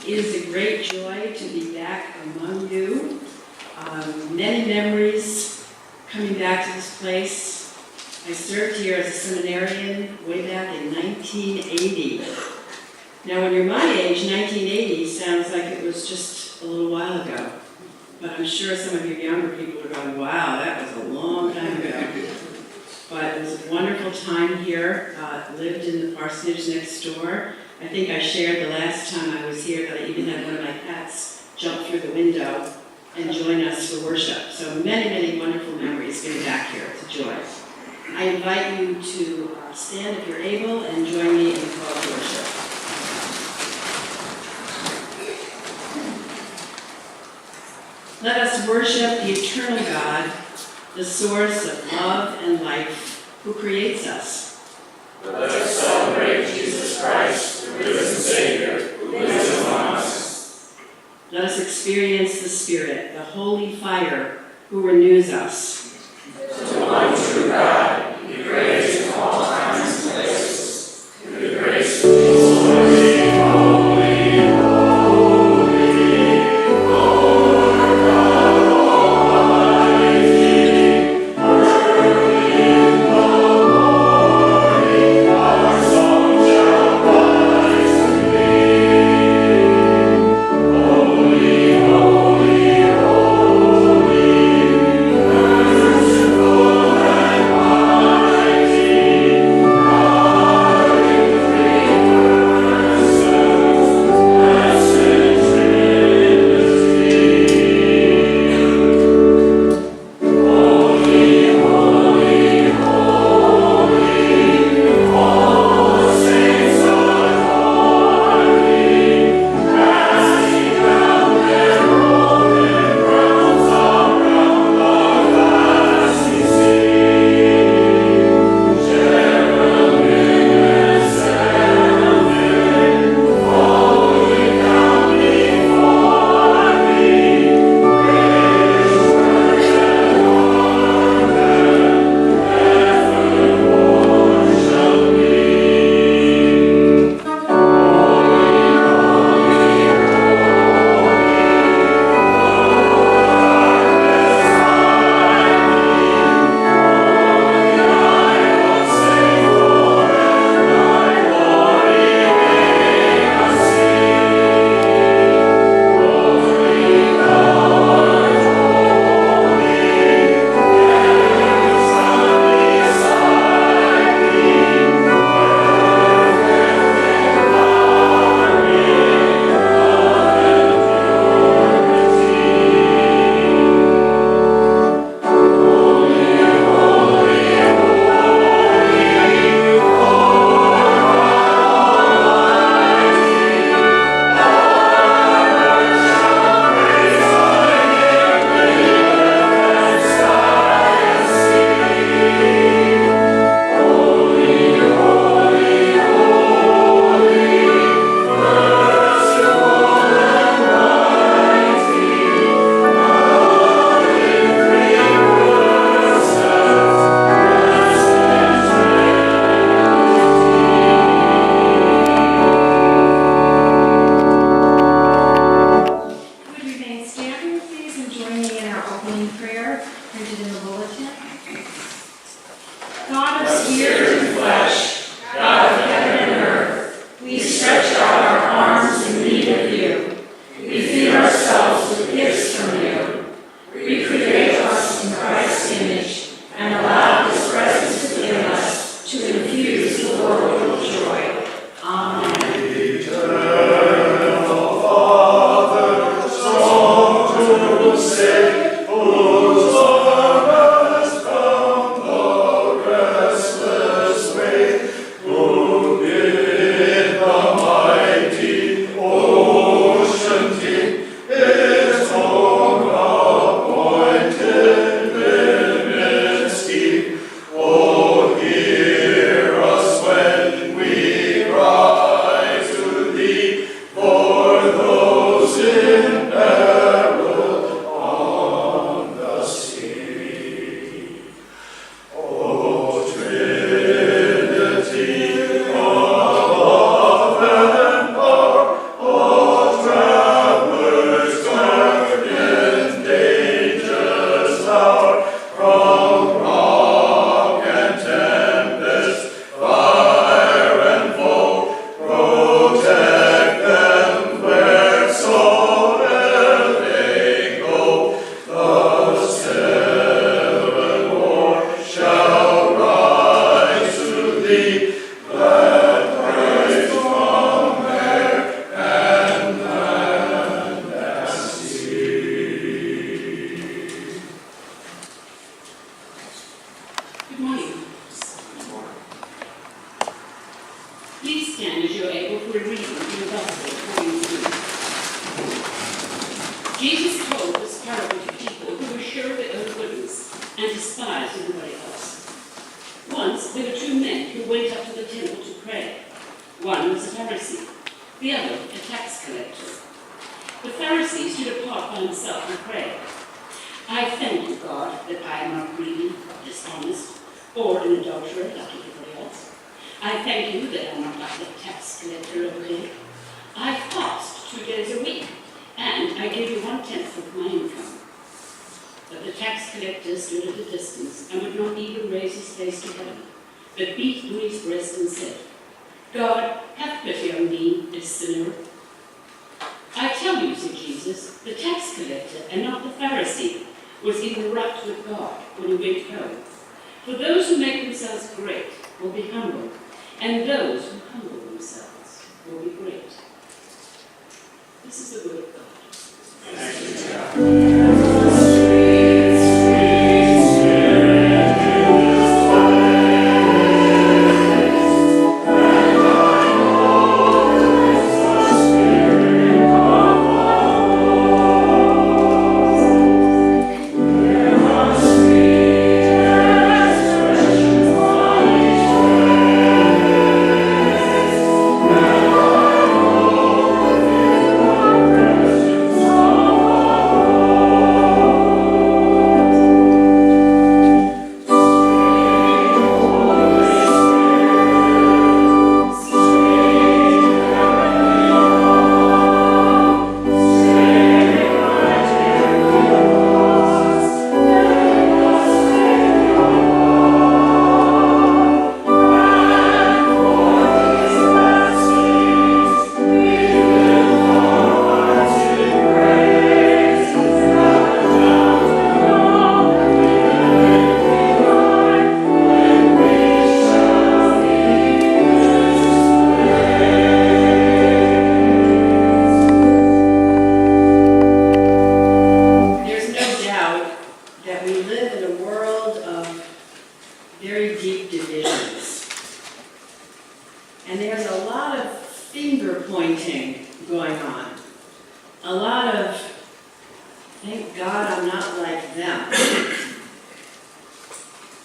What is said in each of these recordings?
It is a great joy to be back among you. Many memories coming back to this place. I served here as a seminarian way back in 1980. Now, when you're my age, 1980 sounds like it was just a little while ago. But I'm sure some of you younger people are going, wow, that was a long time ago. But it was a wonderful time here. Lived in the parsonage next door. I think I shared the last time I was here that I even had one of my cats jump through the window and join us for worship. So many, many wonderful memories getting back here. It's a joy. I invite you to stand if you're able and join me in the call to worship. Let us worship the eternal God, the source of love and life, who creates us. Let us celebrate Jesus Christ, the risen Savior, who lives among us. Let us experience the Spirit, the holy fire, who renews us. To one true God, be praised in all times and places. To the grace of holy, holy, holy, Lord God Almighty. Early in the morning, our song shall rise to thee. Holy, holy, holy, merciful and mighty, God in three persons, blessed Trinity. Holy, holy, holy, all the saints adore thee, casting down their golden crowns around the glassy sea. Cherubim and seraphim, falling down before thee, praise, worship, adore them, evermore shall be. Holy, holy, Would you remain standing, please, and join me in our opening prayer, printed in the bulletin? God of spirit and flesh, God of heaven and earth, we stretch out our arms in need of you. We feed ourselves with gifts from you. Recreate us in Christ's image and allow His presence within us to infuse the world with joy. Amen. Eternal Father, strong to save, whose love has found the restless way. you're able for a reading from the Gospel according to Luke. Jesus told this parable to people who were sure of their own goodness and despised everybody else. Once there were two men who went up to the temple to pray. One was a Pharisee, the other a tax collector. The Pharisee stood apart by himself and prayed, I thank you, God, that I am not greedy, dishonest, or an adulterer like everybody else. I thank you that I am not like the tax collector over here. I fast 2 days a week, and I give you 1/10 of my income. But the tax collector stood at a distance and would not even raise his face to heaven, but beat on his breast and said, God, have pity on me, a sinner. I tell you, said Jesus, the tax collector and not the Pharisee was in right with God when he went home. For those who make themselves great will be humble, and those who humble themselves will be great. This is the word of God. Thank you, God.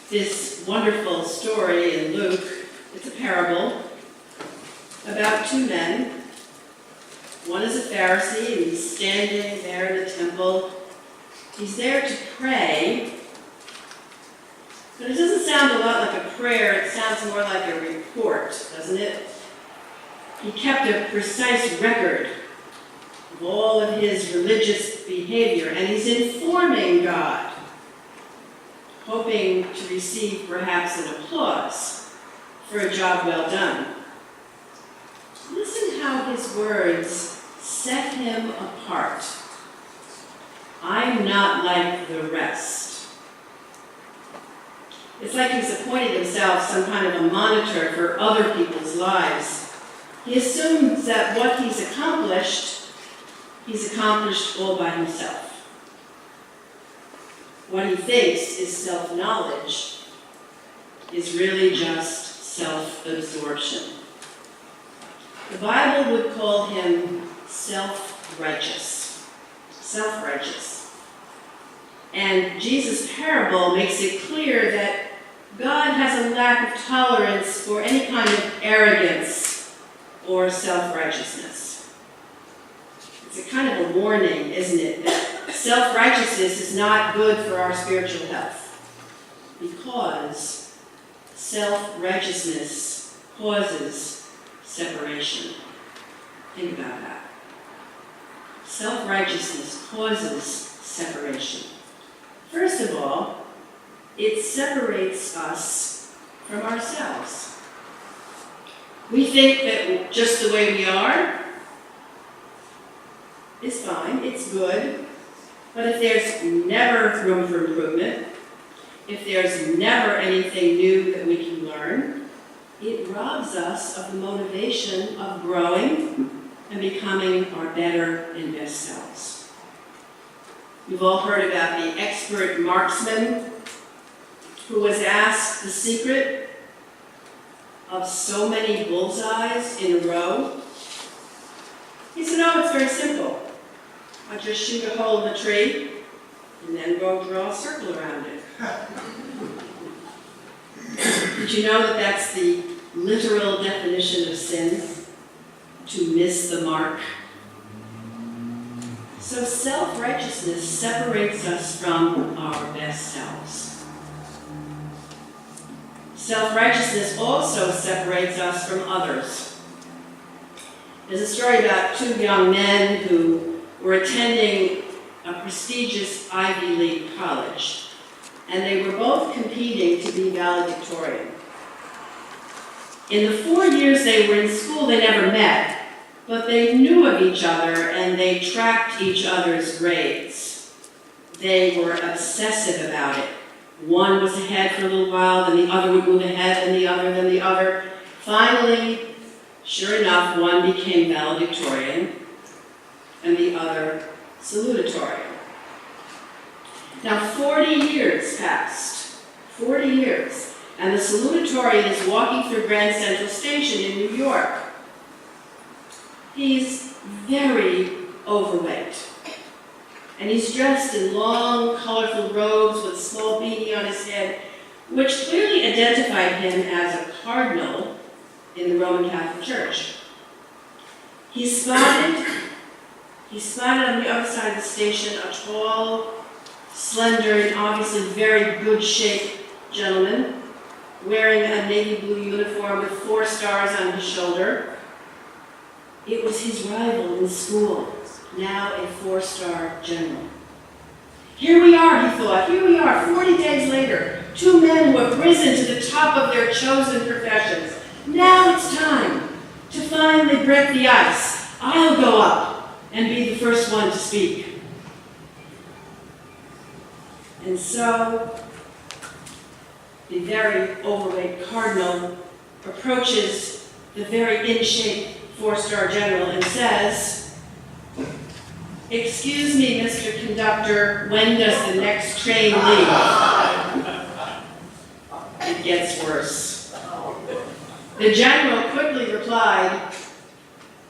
This wonderful story in Luke, it's a parable about two men. One is a Pharisee, and he's standing there in the temple. He's there to pray, but it doesn't sound a lot like a prayer. It sounds more like a report, doesn't it? He kept a precise record of all of his religious behavior, and he's informing God, hoping to receive perhaps an applause for a job well done. Listen how his words set him apart. I'm not like the rest. It's like he's appointed himself some kind of a monitor for other people's lives. He assumes that what he's accomplished all by himself. What he thinks is self-knowledge is really just self-absorption. The Bible would call him self-righteous. Self-righteous. And Jesus' parable makes it clear that God has a lack of tolerance for any kind of arrogance or self-righteousness. It's a kind of a warning, isn't it, that self-righteousness is not good for our spiritual health, because self-righteousness causes separation. Think about that. Self-righteousness causes separation. First of all, it separates us from ourselves. We think that just the way we are is fine, it's good, but if there's never room for improvement, if there's never anything new that we can learn, it robs us of the motivation of growing and becoming our better and best selves. You've all heard about the expert marksman who was asked the secret of of so many bullseyes in a row? He said, oh, it's very simple. I'll just shoot a hole in the tree and then go draw a circle around it. Did you know that that's the literal definition of sin? To miss the mark. So self-righteousness separates us from our best selves. Self-righteousness also separates us from others. There's a story about two young men who were attending a prestigious Ivy League college, and they were both competing to be valedictorian. In the 4 years they were in school, they never met, but they knew of each other and they tracked each other's grades. They were obsessive about it. One was ahead for a little while, then the other would move ahead, then the other, then the other. Finally, sure enough, one became valedictorian and the other salutatorian. Now 40 years passed, 40 years, and the salutatorian is walking through Grand Central Station in New York. He's very overweight, and he's dressed in long, colorful robes with a small beanie on his head, which clearly identified him as a cardinal in the Roman Catholic Church. He spotted on the other side of the station a tall, slender, and obviously very good-shaped gentleman wearing a navy blue uniform with 4 stars on his shoulder. It was his rival in school, now a 4-star general. Here we are, he thought, here we are, 40 days later, 2 men who have risen to the top of their chosen professions. Now it's time to finally break the ice. I'll go up and be the first one to speak. And so, the very overweight cardinal approaches the very in-shape 4-star general and says, "Excuse me, Mr. Conductor, when does the next train leave?" It gets worse. The general quickly replied,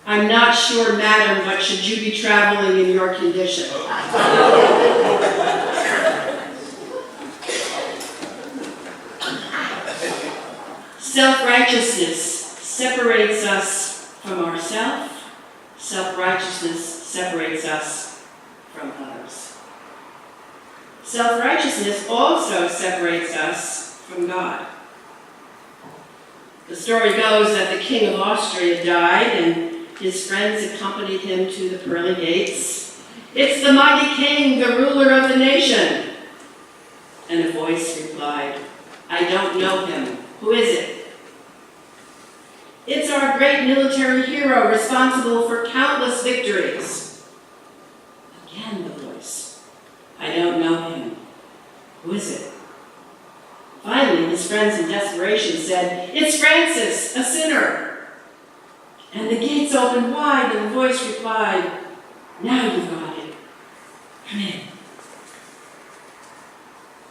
"I'm not sure, madam, but should you be traveling in your condition?" Self-righteousness separates us from ourselves. Self-righteousness separates us from others. Self-righteousness also separates us from God. The story goes that the King of Austria died and his friends accompanied him to the pearly gates. "It's the mighty king, the ruler of the nation." And a voice replied, "I don't know him. Who is it?" "It's our great military hero responsible for countless victories." Again the voice, "I don't know him. Who is it?" Finally, his friends in desperation said, "It's Francis, a sinner." And the gates opened wide and the voice replied, "Now you've got it. Come in."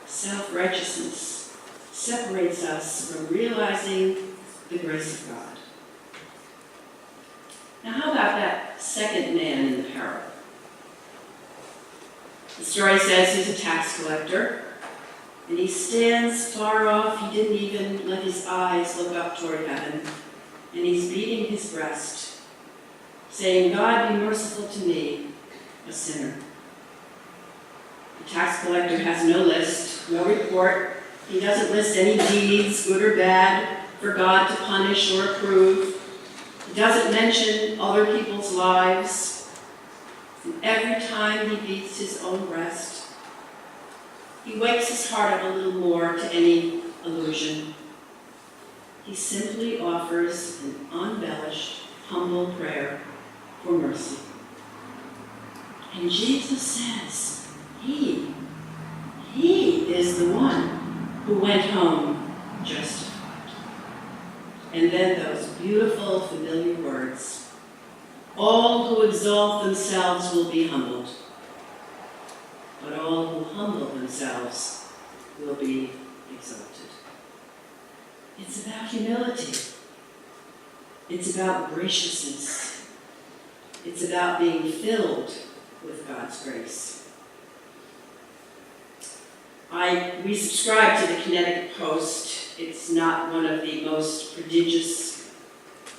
Self-righteousness separates us from realizing the grace of God. Now how about that second man in the parable? The story says he's a tax collector, and he stands far off. He didn't even let his eyes look up toward heaven, and he's beating his breast, saying, "God, be merciful to me, a sinner." The tax collector has no list, no report. He doesn't list any deeds, good or bad, for God to punish or approve. He doesn't mention other people's lives. And every time he beats his own breast, he wakes his heart up a little more to any illusion. He simply offers an unembellished, humble prayer for mercy. And Jesus says, He is the one who went home justified. And then those beautiful, familiar words, "All who exalt themselves will be humbled, but all who humble themselves will be exalted." It's about humility. It's about graciousness. It's about being filled with God's grace. We subscribe to the Connecticut Post. It's not one of the most prodigious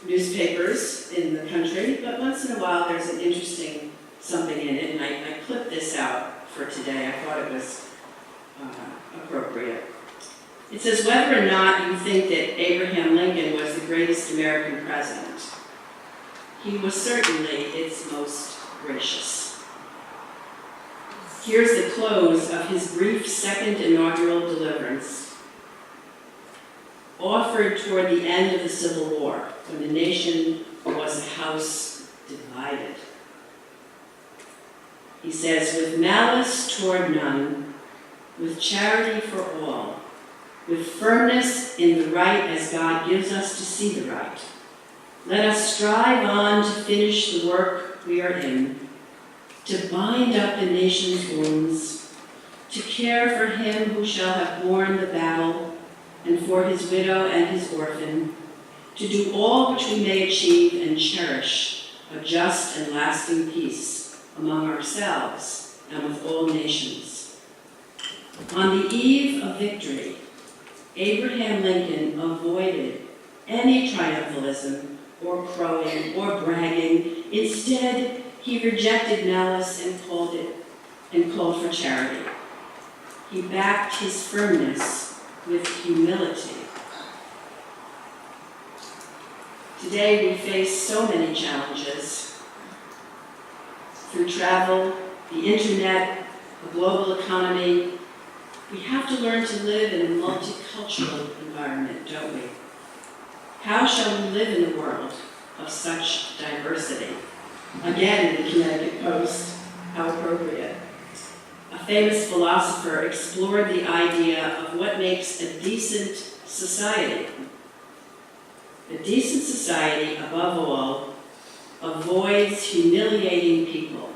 newspapers in the country, but once in a while there's an interesting something in it, and I clipped this out for today. I thought it was appropriate. It says, whether or not you think that Abraham Lincoln was the greatest American president, he was certainly its most gracious. Here's the close of his brief second inaugural deliverance, offered toward the end of the Civil War, when the nation was a house divided. He says, with malice toward none, with charity for all, with firmness in the right as God gives us to see the right, let us strive on to finish the work we are in, to bind up the nation's wounds, to care for him who shall have borne the battle, and for his widow and his orphan, to do all which we may achieve and cherish a just and lasting peace among ourselves and with all nations. On the eve of victory, Abraham Lincoln avoided any triumphalism or crowing or bragging. Instead, he rejected malice and called for charity. He backed his firmness with humility. Today we face so many challenges. Through travel, the internet, the global economy, we have to learn to live in a multicultural environment, don't we? How shall we live in a world of such diversity? Again, in the Connecticut Post, how appropriate. A famous philosopher explored the idea of what makes a decent society. A decent society, above all, avoids humiliating people.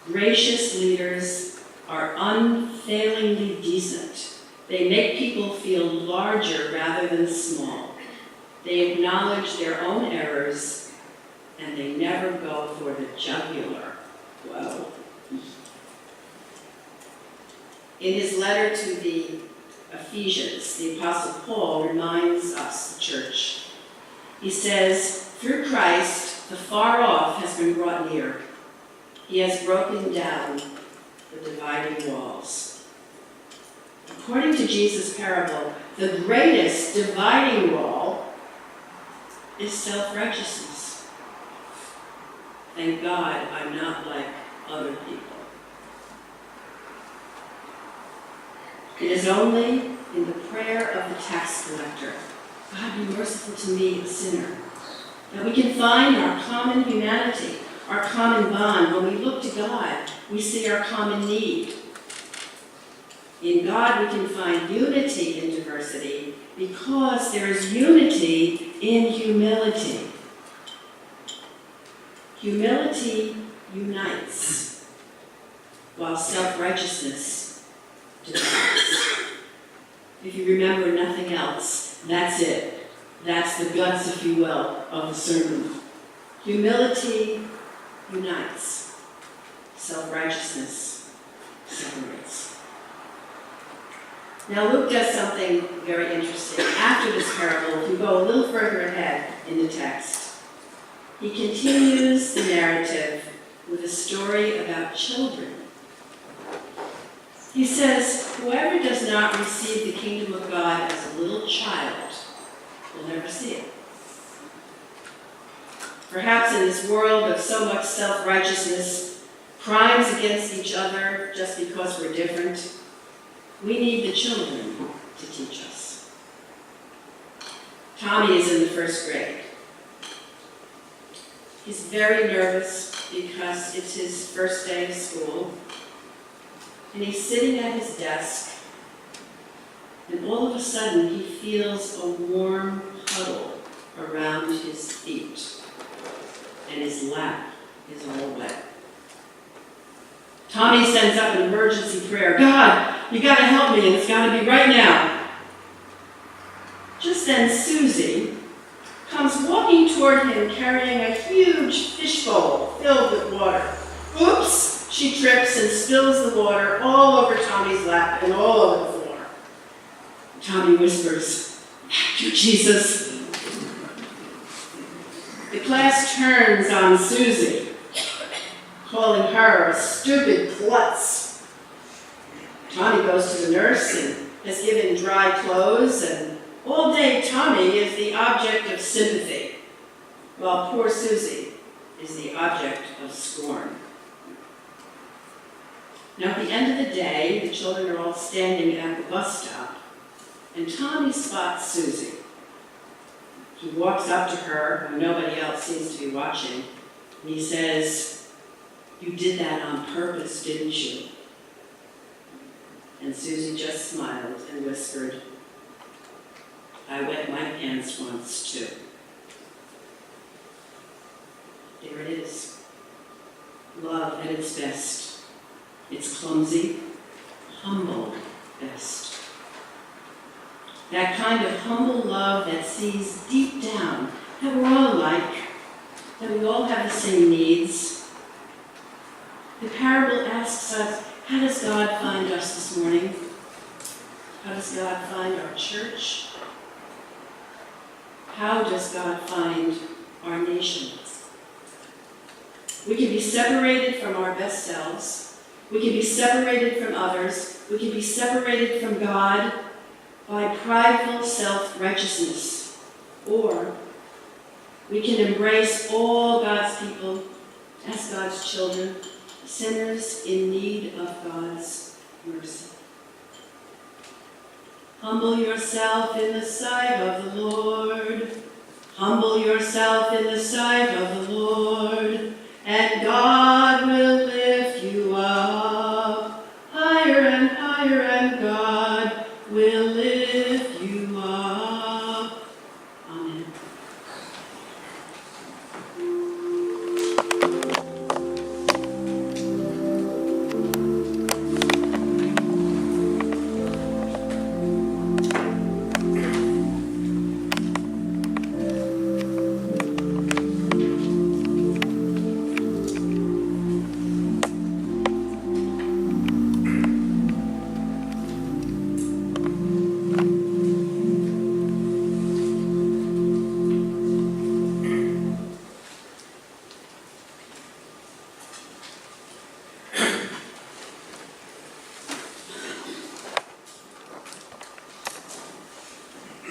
Gracious leaders are unfailingly decent. They make people feel larger rather than small. They acknowledge their own errors, and they never go for the jugular. Whoa. In his letter to the Ephesians, the Apostle Paul reminds us, the church. He says, through Christ, the far off has been brought near. He has broken down the dividing walls. According to Jesus' parable, the greatest dividing wall is self-righteousness. Thank God I'm not like other people. It is only in the prayer of the tax collector, God be merciful to me, a sinner, that we can find our common humanity, our common bond. When we look to God, we see our common need. In God, we can find unity in diversity because there is unity in humility. Humility unites, while self-righteousness divides. If you remember nothing else, that's it. That's the guts, if you will, of the sermon. Humility unites. Self-righteousness separates. Now Luke does something very interesting. After this parable, if you go a little further ahead in the text, he continues the narrative with a story about children. He says, whoever does not receive the kingdom of God as a little child will never see it. Perhaps in this world of so much self-righteousness, crimes against each other just because we're different, we need the children to teach us. Tommy is in the first grade. He's very nervous because it's his first day of school. And he's sitting at his desk, and all of a sudden he feels a warm puddle around his feet, and his lap is all wet. Tommy sends up an emergency prayer. God, you gotta help me, and it's gotta be right now. Just then Susie comes walking toward him carrying a huge fishbowl filled with water. Oops! She trips and spills the water all over Tommy's lap and all over the floor. Tommy whispers, "Thank you, Jesus." The class turns on Susie, calling her a stupid klutz. Tommy goes to the nurse and has given dry clothes, and all day Tommy is the object of sympathy, while poor Susie is the object of scorn. Now, at the end of the day, the children are all standing at the bus stop, and Tommy spots Susie. He walks up to her when nobody else seems to be watching, and he says, "You did that on purpose, didn't you?" And Susie just smiled and whispered, "I wet my pants once, too." There it is. Love at its best. Its clumsy, humble best. That kind of humble love that sees deep down that we're all alike, that we all have the same needs. The parable asks us, how does God find us this morning? How does God find our church? How does God find our nation? We can be separated from our best selves. We can be separated from others. We can be separated from God by prideful self-righteousness. Or we can embrace all God's people as God's children, sinners in need of God's mercy. Humble yourself in the sight of the Lord. Humble yourself in the sight of the Lord, and God will lift you up higher and higher, and God will lift you up. Amen.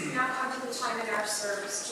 We now come to the time in our service